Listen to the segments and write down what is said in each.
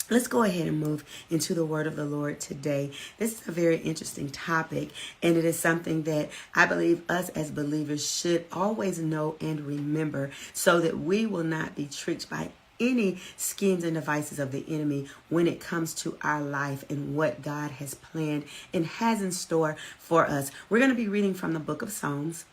Let's go ahead and move into the word of the Lord today. This is a very interesting topic, and it is something that I believe us as believers should always know and remember so that we will not be tricked by any schemes and devices of the enemy when it comes to our life and what God has planned and has in store for us. We're going to be reading from the book of Psalms,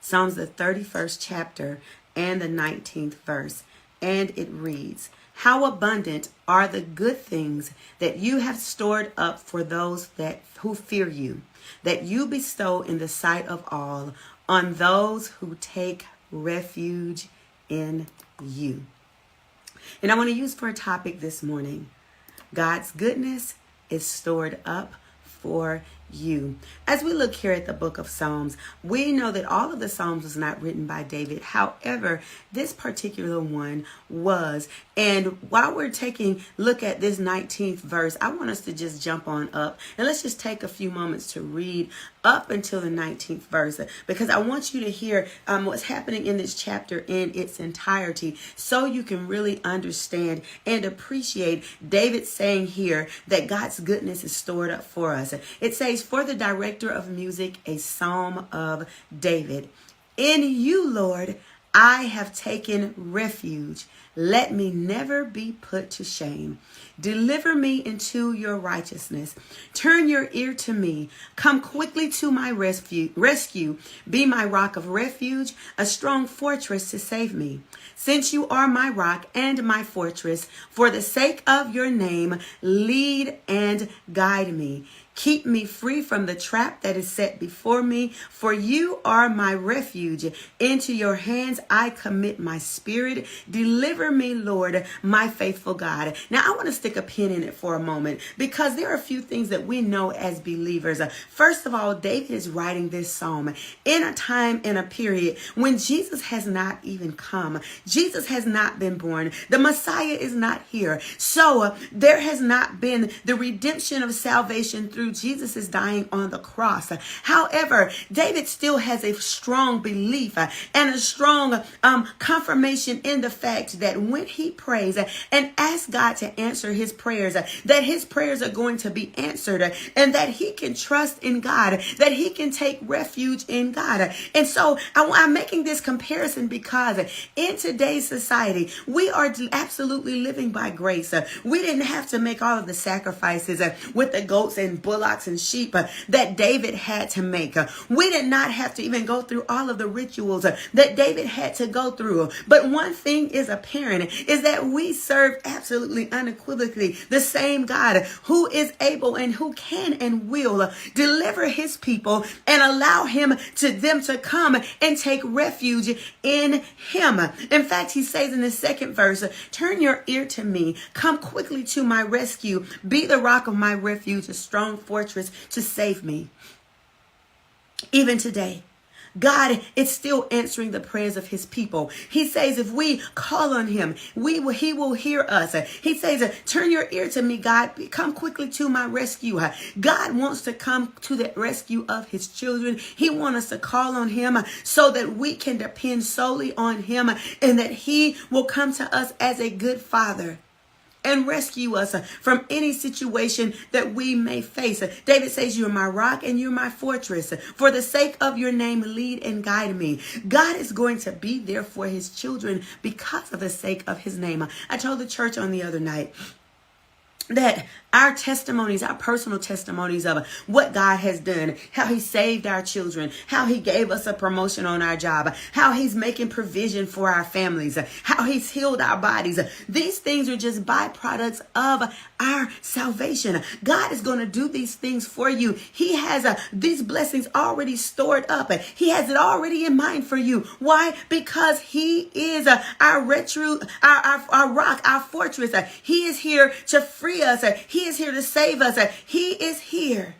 the 31st chapter and the 19th verse, and it reads, "How abundant are the good things that you have stored up for those who fear you, that you bestow in the sight of all on those who take refuge in you." And I want to use for a topic this morning, God's goodness is stored up for you. As we look here at the book of Psalms, we know that all of the Psalms was not written by David. However, this particular one was. And while we're taking a look at this 19th verse, I want us to just jump on up and let's just take a few moments to read up until the 19th verse, because I want you to hear what's happening in this chapter in its entirety so you can really understand and appreciate David saying here that God's goodness is stored up for us. It says, "For the director of music, a psalm of David. In you, Lord, I have taken refuge. Let me never be put to shame. Deliver me into your righteousness. Turn your ear to me. Come quickly to my rescue. Be my rock of refuge, a strong fortress to save me. Since you are my rock and my fortress, for the sake of your name, lead and guide me. Keep me free from the trap that is set before me, for you are my refuge. Into your hands I commit my spirit. Deliver me, Lord, my faithful God." Now, I want to stick a pin in it for a moment because there are a few things that we know as believers. First of all, David is writing this psalm in a time, in a period when Jesus has not even come. Jesus has not been born. The Messiah is not here. So there has not been the redemption of salvation through Jesus' dying on the cross. However, David still has a strong belief and a strong confirmation in the fact that when he prays and asks God to answer his prayers, that his prayers are going to be answered and that he can trust in God, that he can take refuge in God. And so I'm making this comparison because in today's society, we are absolutely living by grace. We didn't have to make all of the sacrifices with the goats and bullocks and sheep that David had to make. We did not have to even go through all of the rituals that David had to go through. But one thing is apparent is that we serve absolutely unequivocally the same God who is able and who can and will deliver his people and allow them to come and take refuge in him. In fact, he says in the second verse, "Turn your ear to me. Come quickly to my rescue. Be the rock of my refuge, a strong fortress to save me." Even today, God is still answering the prayers of his people. He says if we call on him, he will hear us. He says, "Turn your ear to me, God. Come quickly to my rescue." God wants to come to the rescue of his children. He wants us to call on him so that we can depend solely on him and that he will come to us as a good father and rescue us from any situation that we may face. David says, "You're my rock and you're my fortress. For the sake of your name, lead and guide me." God is going to be there for his children because of the sake of his name. I told the church on the other night that our testimonies, our personal testimonies of what God has done, how he saved our children, how he gave us a promotion on our job, how he's making provision for our families, how he's healed our bodies. These things are just byproducts of our salvation. God is going to do these things for you. He has these blessings already stored up. He has it already in mind for you. Why? Because he is our rock, our fortress. He is here to free us. He is here to save us. He is here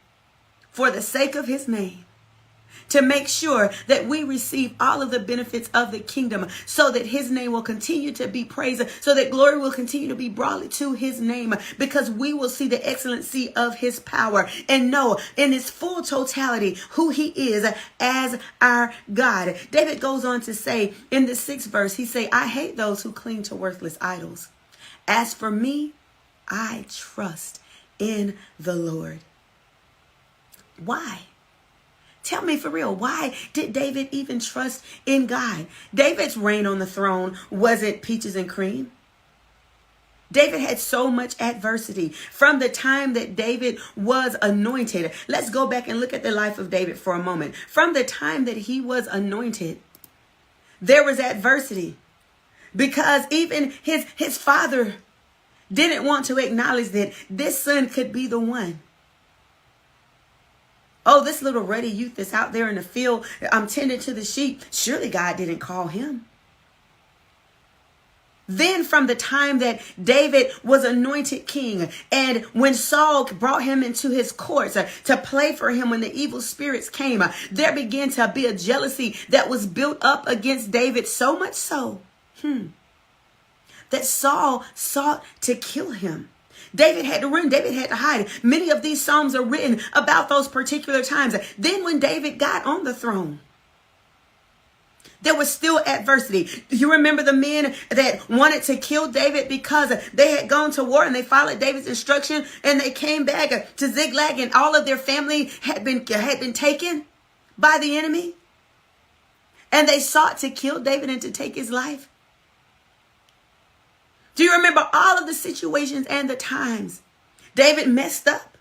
for the sake of his name, to make sure that we receive all of the benefits of the kingdom so that his name will continue to be praised, so that glory will continue to be brought to his name, because we will see the excellency of his power and know in his full totality who he is as our God. David goes on to say in the 6th verse, he say, "I hate those who cling to worthless idols As for me, I trust in the Lord. Why? Tell me for real, why did David even trust in God? David's reign on the throne wasn't peaches and cream. David had so much adversity from the time that David was anointed. Let's go back and look at the life of David for a moment. From the time that he was anointed, there was adversity because even his father didn't want to acknowledge that this son could be the one. Oh, this little ruddy youth that's out there in the field, I'm tending to the sheep. Surely God didn't call him. Then from the time that David was anointed king, and when Saul brought him into his courts to play for him when the evil spirits came, there began to be a jealousy that was built up against David, so much so that Saul sought to kill him. David had to run. David had to hide. Many of these Psalms are written about those particular times. Then when David got on the throne, there was still adversity. You remember the men that wanted to kill David because they had gone to war and they followed David's instruction and they came back to Ziklag and all of their family had been taken by the enemy. And they sought to kill David and to take his life. Do you remember all of the situations and the times David messed up?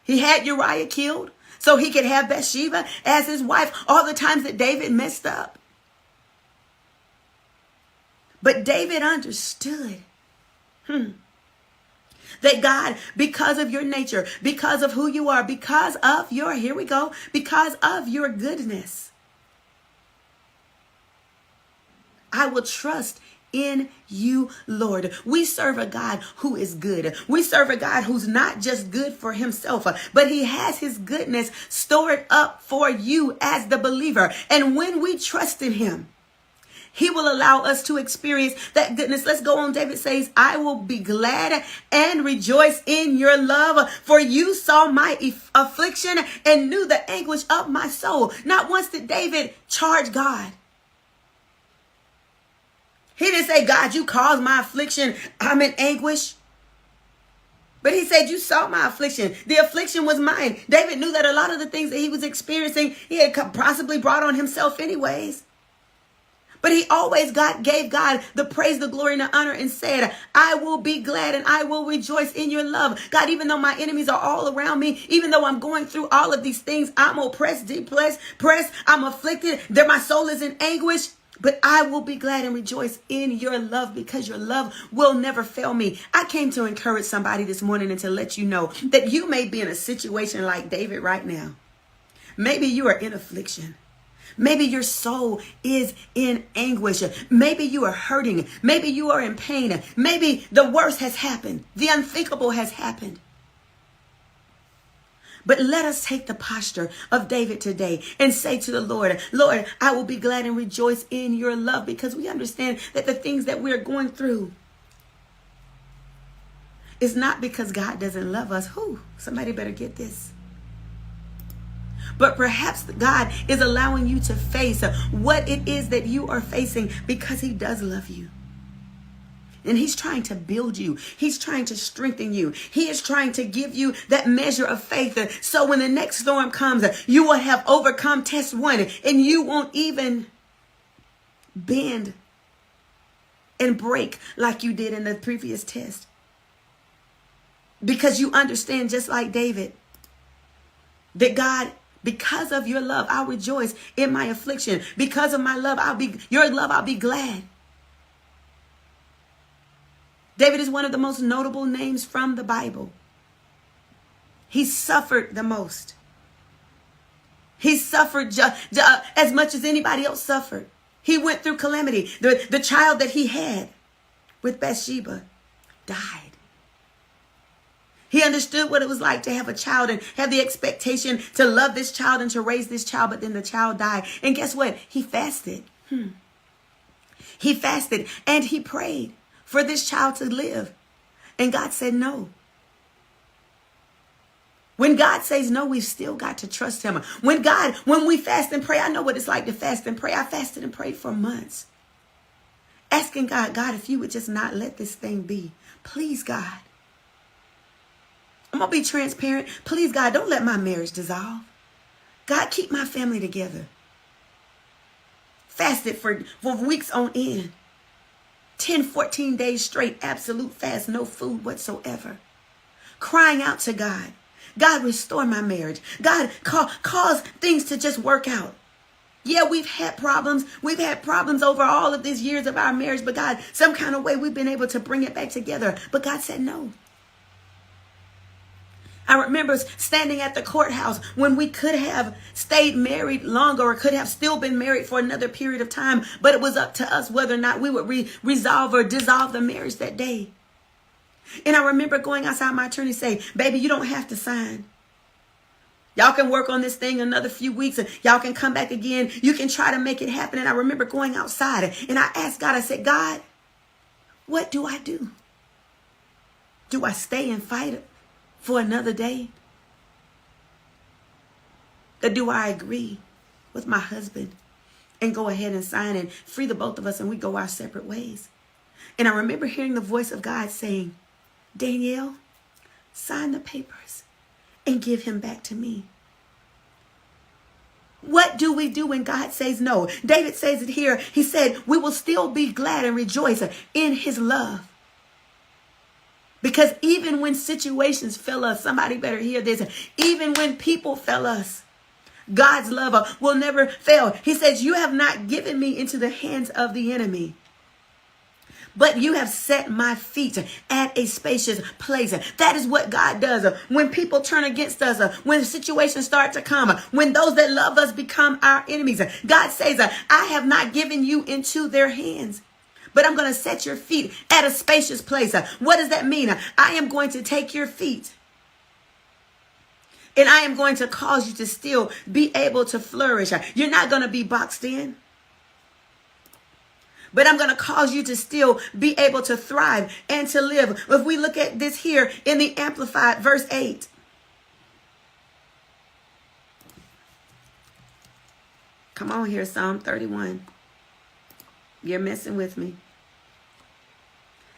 He had Uriah killed so he could have Bathsheba as his wife. All the times that David messed up. But David understood that God, because of your nature, because of who you are, because of your, here we go, because of your goodness, I will trust in you, Lord. We serve a God who is good. We serve a God who's not just good for himself, but he has his goodness stored up for you as the believer. And when we trust in him, he will allow us to experience that goodness. Let's go on. David says, I will be glad and rejoice in your love, for you saw my affliction and knew the anguish of my soul. Not once did David charge God. He didn't say, God, you caused my affliction. I'm in anguish. But he said, you saw my affliction. The affliction was mine. David knew that a lot of the things that he was experiencing, he had possibly brought on himself anyways. But he always gave God the praise, the glory, and the honor and said, I will be glad and I will rejoice in your love. God, even though my enemies are all around me, even though I'm going through all of these things, I'm oppressed, depressed, I'm afflicted, that my soul is in anguish. But I will be glad and rejoice in your love because your love will never fail me. I came to encourage somebody this morning and to let you know that you may be in a situation like David right now. Maybe you are in affliction. Maybe your soul is in anguish. Maybe you are hurting. Maybe you are in pain. Maybe the worst has happened. The unthinkable has happened. But let us take the posture of David today and say to the Lord, Lord, I will be glad and rejoice in your love, because we understand that the things that we're going through is not because God doesn't love us. Somebody better get this. But perhaps God is allowing you to face what it is that you are facing because he does love you. And he's trying to build you. He's trying to strengthen you. He is trying to give you that measure of faith. So when the next storm comes, you will have overcome test 1 and you won't even bend and break like you did in the previous test. Because you understand, just like David, that God, because of your love, I'll rejoice in my affliction. Because of my love, your love, I'll be glad. David is one of the most notable names from the Bible. He suffered the most. He suffered as much as anybody else suffered. He went through calamity. The child that he had with Bathsheba died. He understood what it was like to have a child and have the expectation to love this child and to raise this child, but then the child died. And guess what? He fasted. He fasted and he prayed for this child to live. And God said no. When God says no, we've still got to trust him. When we fast and pray, I know what it's like to fast and pray. I fasted and prayed for months. Asking God, God, if you would just not let this thing be. Please, God. I'm going to be transparent. Please, God, don't let my marriage dissolve. God, keep my family together. Fasted for weeks on end. 10, 14 days straight, absolute fast, no food whatsoever. Crying out to God. God, restore my marriage. God, cause things to just work out. Yeah, we've had problems. We've had problems over all of these years of our marriage. But God, some kind of way we've been able to bring it back together. But God said no. I remember standing at the courthouse when we could have stayed married longer or could have still been married for another period of time. But it was up to us whether or not we would resolve or dissolve the marriage that day. And I remember going outside my attorney say, baby, you don't have to sign. Y'all can work on this thing another few weeks. And y'all can come back again. You can try to make it happen. And I remember going outside and I asked God, I said, God, what do I do? Do I stay and fight it for another day? Or do I agree with my husband and go ahead and sign and free the both of us and we go our separate ways? And I remember hearing the voice of God saying, Danielle, sign the papers and give him back to me. What do we do when God says no? David says it here. He said, we will still be glad and rejoice in his love. Because even when situations fail us, somebody better hear this. Even when people fail us, God's love will never fail. He says, you have not given me into the hands of the enemy, but you have set my feet at a spacious place. That is what God does. When people turn against us, when situations start to come, when those that love us become our enemies, God says, I have not given you into their hands, but I'm going to set your feet at a spacious place. What does that mean? I am going to take your feet and I am going to cause you to still be able to flourish. You're not going to be boxed in, but I'm going to cause you to still be able to thrive and to live. If we look at this here in the Amplified, verse 8. Come on here, Psalm 31. You're messing with me.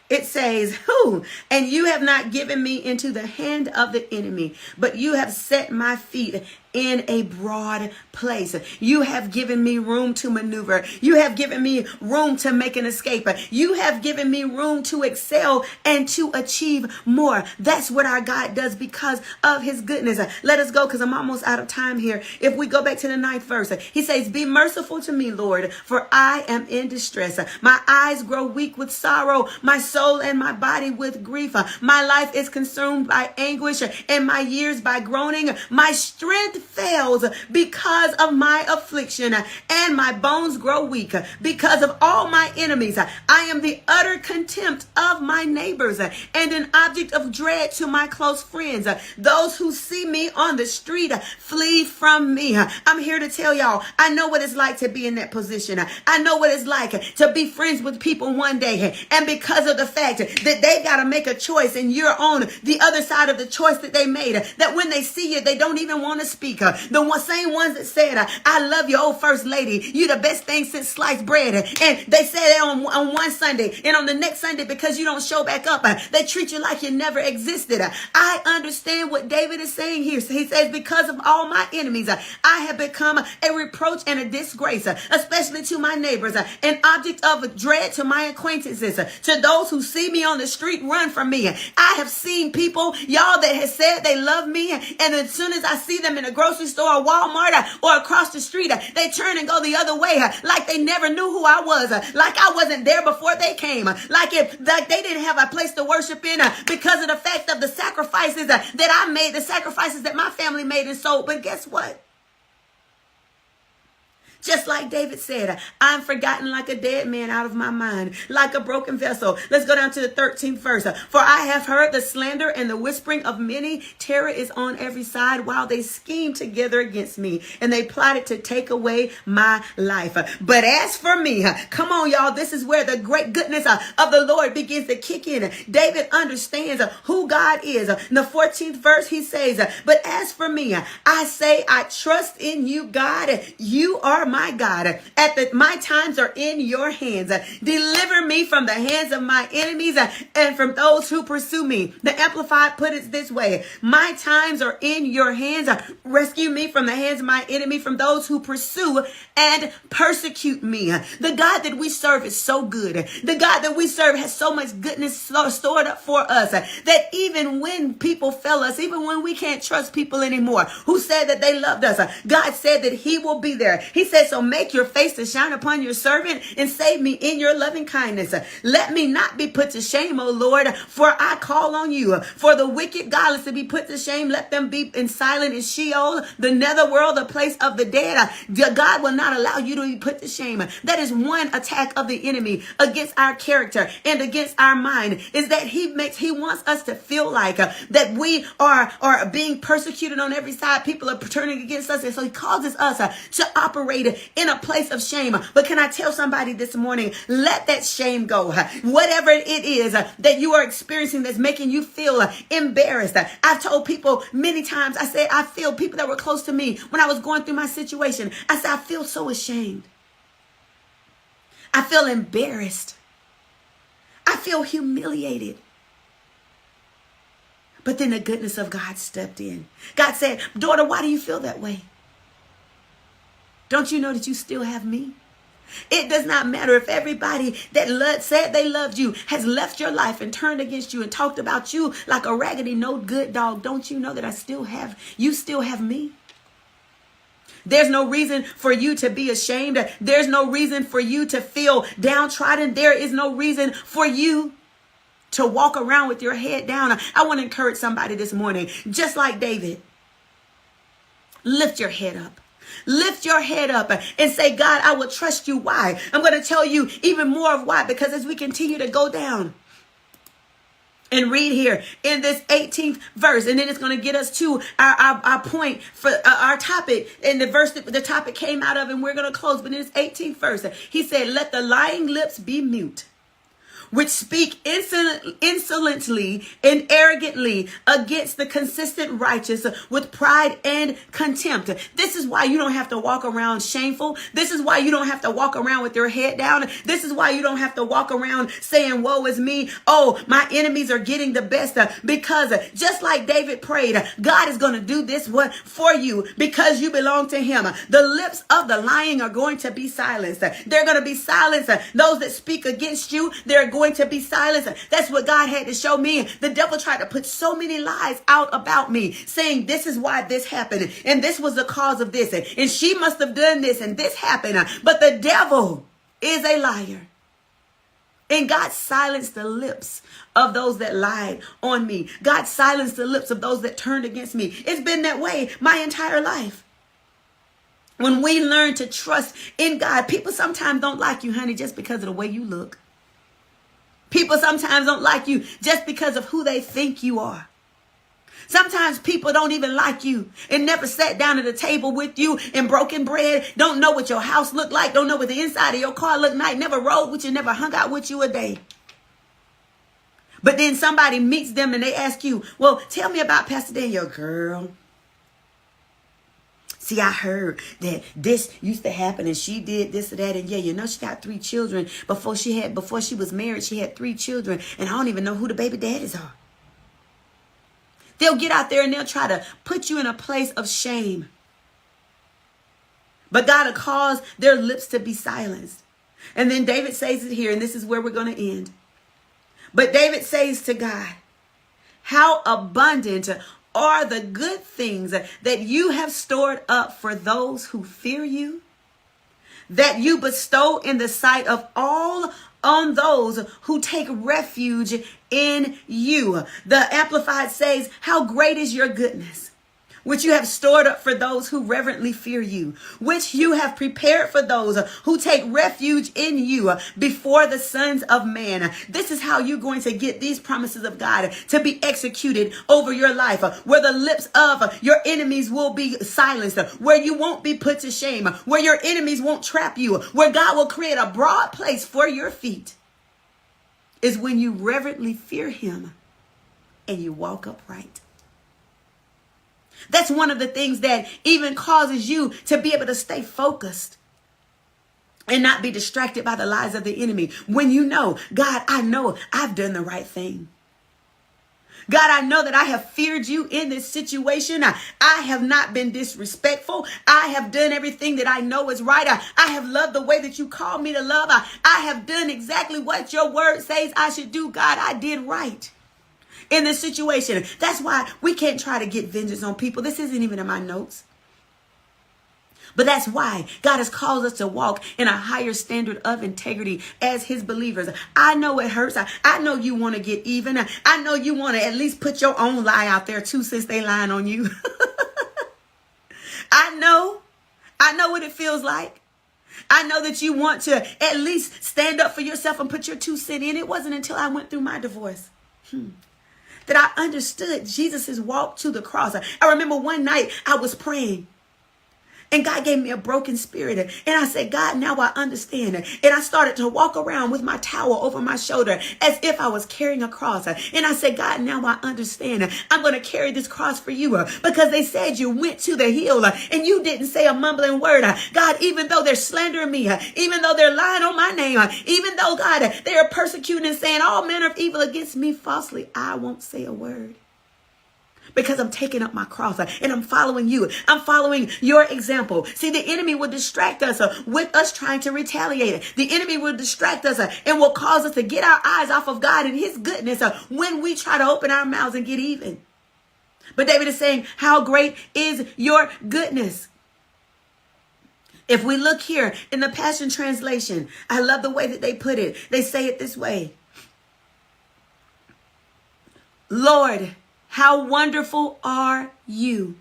It says, who? And you have not given me into the hand of the enemy, but you have set my feet in a broad place. You have given me room to maneuver. You have given me room to make an escape. You have given me room to excel and to achieve more. That's what our God does because of his goodness. Let us go because I'm almost out of time here. If we go back to the 9th verse, he says, be merciful to me, Lord, for I am in distress. My eyes grow weak with sorrow, my soul and my body with grief. My life is consumed by anguish and my years by groaning. My strength fails because of my affliction and my bones grow weak because of all my enemies. I am the utter contempt of my neighbors and an object of dread to my close friends. Those who see me on the street flee from me. I'm here to tell y'all, I know what it's like to be in that position. I know what it's like to be friends with people one day, and because of the fact that they got to make a choice and you're on the other side of the choice that they made, that when they see you, they don't even want to speak. The same ones that said, I love you, old first lady. You the best thing since sliced bread. And they said that on one Sunday, and on the next Sunday, because you don't show back up, they treat you like you never existed. I understand what David is saying here. He says, because of all my enemies, I have become a reproach and a disgrace, especially to my neighbors, an object of dread to my acquaintances. To those who see me on the street, run from me. I have seen people, y'all, that have said they love me, and as soon as I see them in a grocery store or Walmart or across the street, they turn and go the other way, like they never knew who I was, like I wasn't there before they came, like they didn't have a place to worship in because of the fact of the sacrifices that I made, the sacrifices that my family made and sold. But guess what? Just like David said, I'm forgotten like a dead man out of my mind, like a broken vessel. Let's go down to the 13th verse. For I have heard the slander and the whispering of many. Terror is on every side while they scheme together against me, and they plotted to take away my life. But as for me, come on, y'all, this is where the great goodness of the Lord begins to kick in. David understands who God is. In the 14th verse, he says, but as for me, I say I trust in you, God. You are my God, my times are in your hands. Deliver me from the hands of my enemies and from those who pursue me. The Amplified put it this way: my times are in your hands. Rescue me from the hands of my enemy, from those who pursue and persecute me. The God that we serve is so good. The God that we serve has so much goodness stored up for us that even when people fail us, even when we can't trust people anymore who said that they loved us, God said that he will be there. He said, so make your face to shine upon your servant and save me in your loving kindness. Let me not be put to shame, O Lord, for I call on you. For the wicked godless to be put to shame, let them be in silent in Sheol, the netherworld, the place of the dead. God will not allow you to be put to shame. That is one attack of the enemy against our character and against our mind, is that he wants us to feel like that we are being persecuted on every side. People are turning against us. And so he causes us to operate in a place of shame. But can I tell somebody this morning, let that shame go. Whatever it is that you are experiencing that's making you feel embarrassed. I've told people many times, I said, I feel people that were close to me when I was going through my situation. I said, I feel so ashamed. I feel embarrassed. I feel humiliated. But then the goodness of God stepped in. God said, daughter, why do you feel that way? Don't you know that you still have me? It does not matter if everybody that said they loved you has left your life and turned against you and talked about you like a raggedy, no good dog. Don't you know that you still have me? There's no reason for you to be ashamed. There's no reason for you to feel downtrodden. There is no reason for you to walk around with your head down. I want to encourage somebody this morning, just like David. Lift your head up. Lift your head up and say, God, I will trust you. Why? I'm going to tell you even more of why, because as we continue to go down and read here in this 18th verse, and then it's going to get us to our point for our topic, and the verse that the topic came out of, and we're going to close. But in this 18th verse, he said, let the lying lips be mute, which speak insolently and arrogantly against the consistent righteous with pride and contempt. This is why you don't have to walk around shameful. This is why you don't have to walk around with your head down. This is why you don't have to walk around saying, woe is me. Oh, my enemies are getting the best. Because just like David prayed, God is going to do this for you because you belong to him. The lips of the lying are going to be silenced. They're going to be silenced. Those that speak against you, they're going to be silenced. That's what God had to show me. The devil tried to put so many lies out about me, saying this is why this happened, and this was the cause of this, and she must have done this, and this happened. But the devil is a liar. And God silenced the lips of those that lied on me. God silenced the lips of those that turned against me. It's been that way my entire life. When we learn to trust in God, people sometimes don't like you, honey, just because of the way you look. People sometimes don't like you just because of who they think you are. Sometimes people don't even like you and never sat down at a table with you and broken bread, don't know what your house looked like, don't know what the inside of your car looked like, never rode with you, never hung out with you a day. But then somebody meets them and they ask you, well, tell me about Pastor Danielle. Girl, see, I heard that this used to happen and she did this or that. And yeah, you know, she got 3 children. Before she was married, she had 3 children. And I don't even know who the baby daddies are. They'll get out there and they'll try to put you in a place of shame. But God will cause their lips to be silenced. And then David says it here, and this is where we're going to end. But David says to God, how abundant are the good things that you have stored up for those who fear you, that you bestow in the sight of all on those who take refuge in you. The Amplified says, how great is your goodness, which you have stored up for those who reverently fear you, which you have prepared for those who take refuge in you before the sons of man. This is how you're going to get these promises of God to be executed over your life, where the lips of your enemies will be silenced, where you won't be put to shame, where your enemies won't trap you, where God will create a broad place for your feet, is when you reverently fear him and you walk upright. That's one of the things that even causes you to be able to stay focused and not be distracted by the lies of the enemy. When you know, God, I know I've done the right thing. God, I know that I have feared you in this situation. I have not been disrespectful. I have done everything that I know is right. I have loved the way that you called me to love. I have done exactly what your word says I should do. God, I did right in this situation. That's why we can't try to get vengeance on people. This isn't even in my notes. But that's why God has called us to walk in a higher standard of integrity as his believers. I know it hurts. I know you want to get even. I know you want to at least put your own lie out there too, since they lying on you. I know what it feels like. I know that you want to at least stand up for yourself and put your 2 cents in. It wasn't until I went through my divorce that I understood Jesus' walk to the cross. I remember one night I was praying. And God gave me a broken spirit. And I said, God, now I understand. And I started to walk around with my towel over my shoulder as if I was carrying a cross. And I said, God, now I understand. I'm going to carry this cross for you because they said you went to the hill and you didn't say a mumbling word. God, even though they're slandering me, even though they're lying on my name, even though, God, they are persecuting and saying all manner of evil against me falsely, I won't say a word. Because I'm taking up my cross and I'm following you. I'm following your example. See, the enemy will distract us with us trying to retaliate. The enemy will distract us and will cause us to get our eyes off of God and his goodness when we try to open our mouths and get even. But David is saying, how great is your goodness? If we look here in the Passion Translation, I love the way that they put it. They say it this way. Lord, how wonderful are you?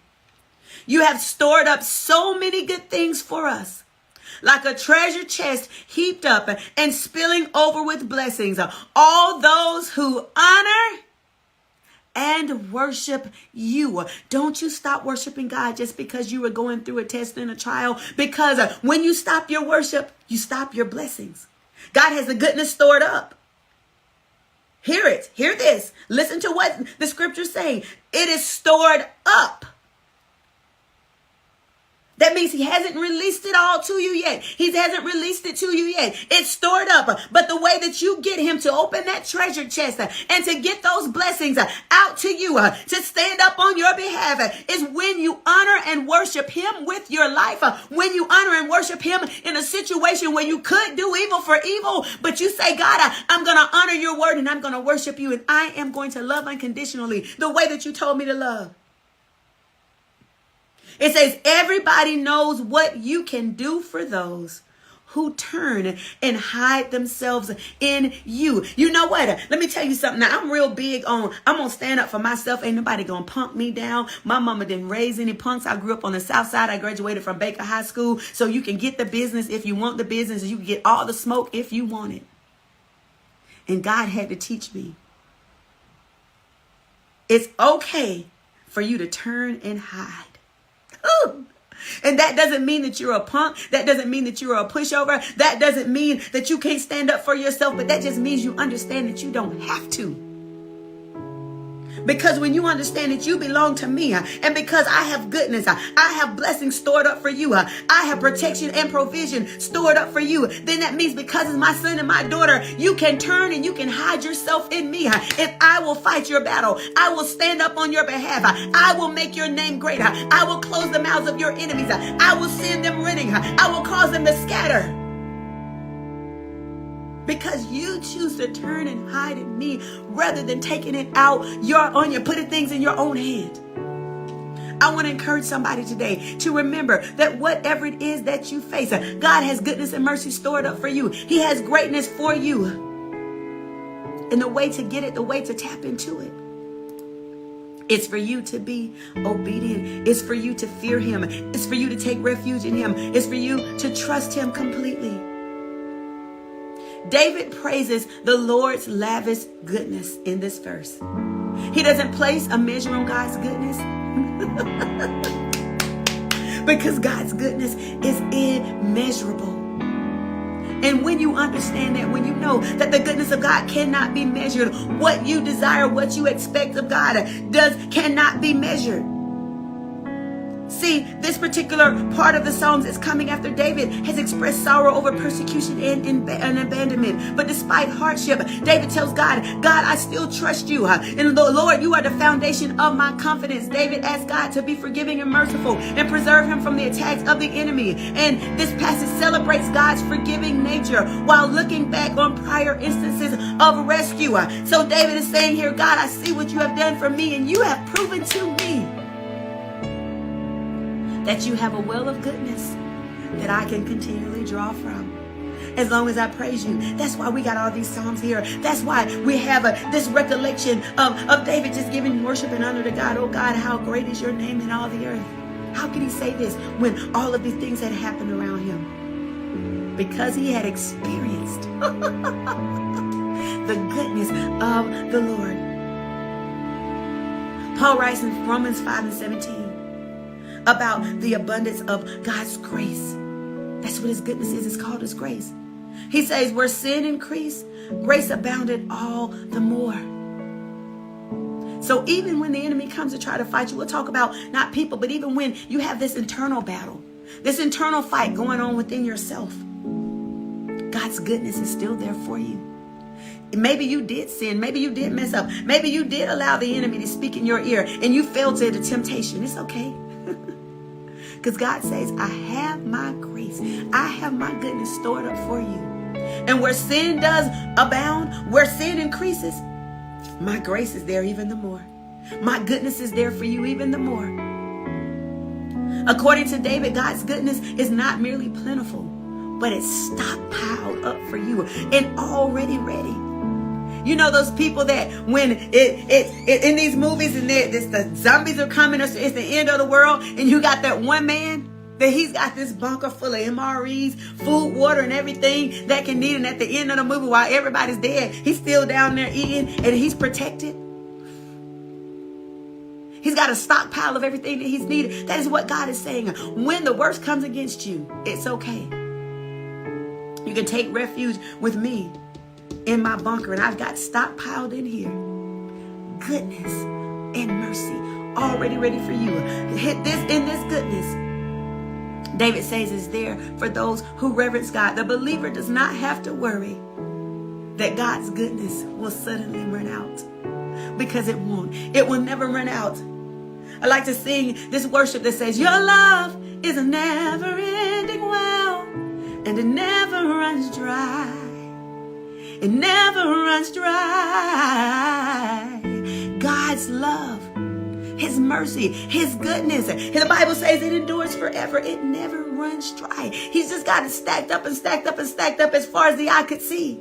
You have stored up so many good things for us, like a treasure chest heaped up and spilling over with blessings. All those who honor and worship you. Don't you stop worshiping God just because you were going through a test and a trial, because when you stop your worship, you stop your blessings. God has the goodness stored up. Hear it. Hear this. Listen to what the scriptures say. It is stored up. That means he hasn't released it all to you yet. He hasn't released it to you yet. It's stored up. But the way that you get him to open that treasure chest and to get those blessings out to you, to stand up on your behalf, is when you honor and worship him with your life. When you honor and worship him in a situation where you could do evil for evil, but you say, God, I'm going to honor your word and I'm going to worship you and I am going to love unconditionally the way that you told me to love. It says everybody knows what you can do for those who turn and hide themselves in you. You know what? Let me tell you something. Now, I'm real big on, I'm going to stand up for myself. Ain't nobody going to punk me down. My mama didn't raise any punks. I grew up on the South Side. I graduated from Baker High School. So you can get the business if you want the business. You can get all the smoke if you want it. And God had to teach me. It's okay for you to turn and hide. Ooh. And that doesn't mean that you're a punk. That doesn't mean that you're a pushover. That doesn't mean that you can't stand up for yourself. But that just means you understand that you don't have to. Because when you understand that you belong to me, and because I have goodness, I have blessings stored up for you, I have protection and provision stored up for you, then that means because it's my son and my daughter, you can turn and you can hide yourself in me. If I will fight your battle, I will stand up on your behalf. I will make your name great. I will close the mouths of your enemies. I will send them running. I will cause them to scatter. Because you choose to turn and hide in me rather than taking it out putting things in your own hand. I want to encourage somebody today to remember that whatever it is that you face, God has goodness and mercy stored up for you. He has greatness for you. And the way to get it, the way to tap into it, it's for you to be obedient. It's for you to fear him. It's for you to take refuge in him. It's for you to trust him completely. David praises the Lord's lavish goodness in this verse. He doesn't place a measure on God's goodness because God's goodness is immeasurable. And when you understand that, when you know that the goodness of God cannot be measured, what you desire, what you expect of God cannot be measured. See, this particular part of the Psalms is coming after David has expressed sorrow over persecution and abandonment. But despite hardship, David tells God, God, I still trust you. And Lord, you are the foundation of my confidence. David asks God to be forgiving and merciful and preserve him from the attacks of the enemy. And this passage celebrates God's forgiving nature while looking back on prior instances of rescue. So David is saying here, God, I see what you have done for me, and you have proven to me that you have a well of goodness that I can continually draw from as long as I praise you. That's why we got all these Psalms here. That's why we have this recollection of David just giving worship and honor to God. Oh God, how great is your name in all the earth. How could he say this when all of these things had happened around him? Because he had experienced the goodness of the Lord. Paul writes in Romans 5:17 about the abundance of God's grace. That's what his goodness is. It's called his grace. He says, where sin increased, grace abounded all the more. So even when the enemy comes to try to fight you, we'll talk about not people, but even when you have this internal battle, this internal fight going on within yourself, God's goodness is still there for you. Maybe you did sin. Maybe you did mess up. Maybe you did allow the enemy to speak in your ear and you fell to the temptation. It's okay. Because God says, I have my grace. I have my goodness stored up for you. And where sin does abound, where sin increases, my grace is there even the more. My goodness is there for you even the more. According to David, God's goodness is not merely plentiful, but it's stockpiled up for you and already ready. You know those people that when it in these movies and the zombies are coming, it's the end of the world, and you got that one man that he's got this bunker full of MREs, food, water, and everything that can need, and at the end of the movie, while everybody's dead, he's still down there eating, and he's protected. He's got a stockpile of everything that he's needed. That is what God is saying. When the worst comes against you, it's okay. You can take refuge with me in my bunker, and I've got stockpiled in here goodness and mercy already ready for you. Hit this in this goodness, David says, is there for those who reverence God. The believer does not have to worry that God's goodness will suddenly run out, because it won't. It will never run out. I like to sing this worship that says, your love is a never-ending well, and it never runs dry. It never runs dry. God's love, his mercy, his goodness. The Bible says it endures forever. It never runs dry. He's just got it stacked up and stacked up and stacked up as far as the eye could see.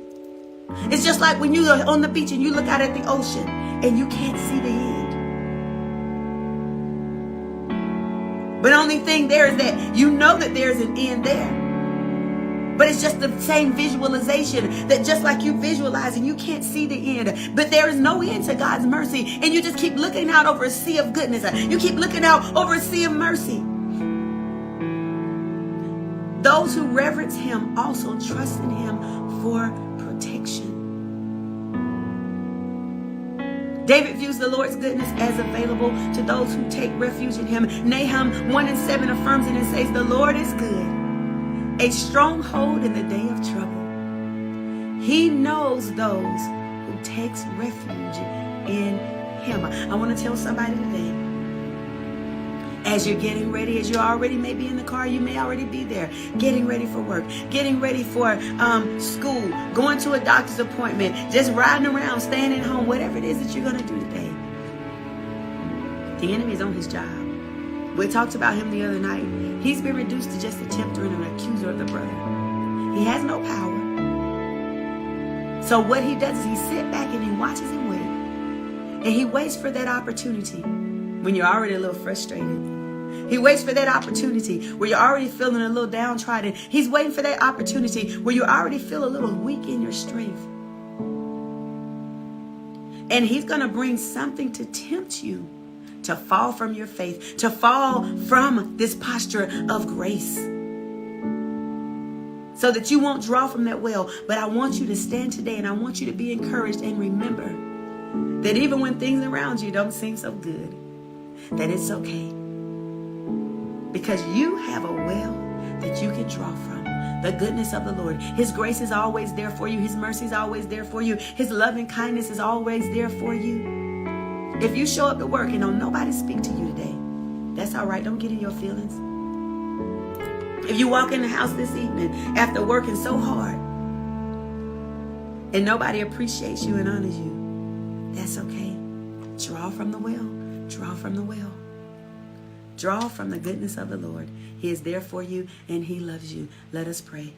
It's just like when you're on the beach and you look out at the ocean and you can't see the end. But the only thing there is that you know that there's an end there. But it's just the same visualization, that just like you visualize and you can't see the end, but there is no end to God's mercy. And you just keep looking out over a sea of goodness. You keep looking out over a sea of mercy. Those who reverence him also trust in him for protection. David views the Lord's goodness as available to those who take refuge in him. Nahum 1:7 affirms it and says, the Lord is good, a stronghold in the day of trouble. He knows those who takes refuge in him. I want to tell somebody today, as you're getting ready, as you already may be in the car, you may already be there, getting ready for work, getting ready for school, going to a doctor's appointment, just riding around, staying at home, whatever it is that you're going to do today. The enemy is on his job. We talked about him the other night. He's been reduced to just a tempter and an accuser of the brother. He has no power. So what he does is he sits back and he watches him wait. And he waits for that opportunity when you're already a little frustrated. He waits for that opportunity where you're already feeling a little downtrodden. He's waiting for that opportunity where you already feel a little weak in your strength. And he's going to bring something to tempt you to fall from your faith, to fall from this posture of grace, so that you won't draw from that well. But I want you to stand today, and I want you to be encouraged and remember that even when things around you don't seem so good, that it's okay. because you have a well that you can draw from. The goodness of the Lord. His grace is always there for you. His mercy is always there for you. His loving kindness is always there for you. If you show up to work and don't nobody speak to you today, that's all right. Don't get in your feelings. If you walk in the house this evening after working so hard and nobody appreciates you and honors you, that's okay. Draw from the well. Draw from the well. Draw from the goodness of the Lord. He is there for you and he loves you. Let us pray.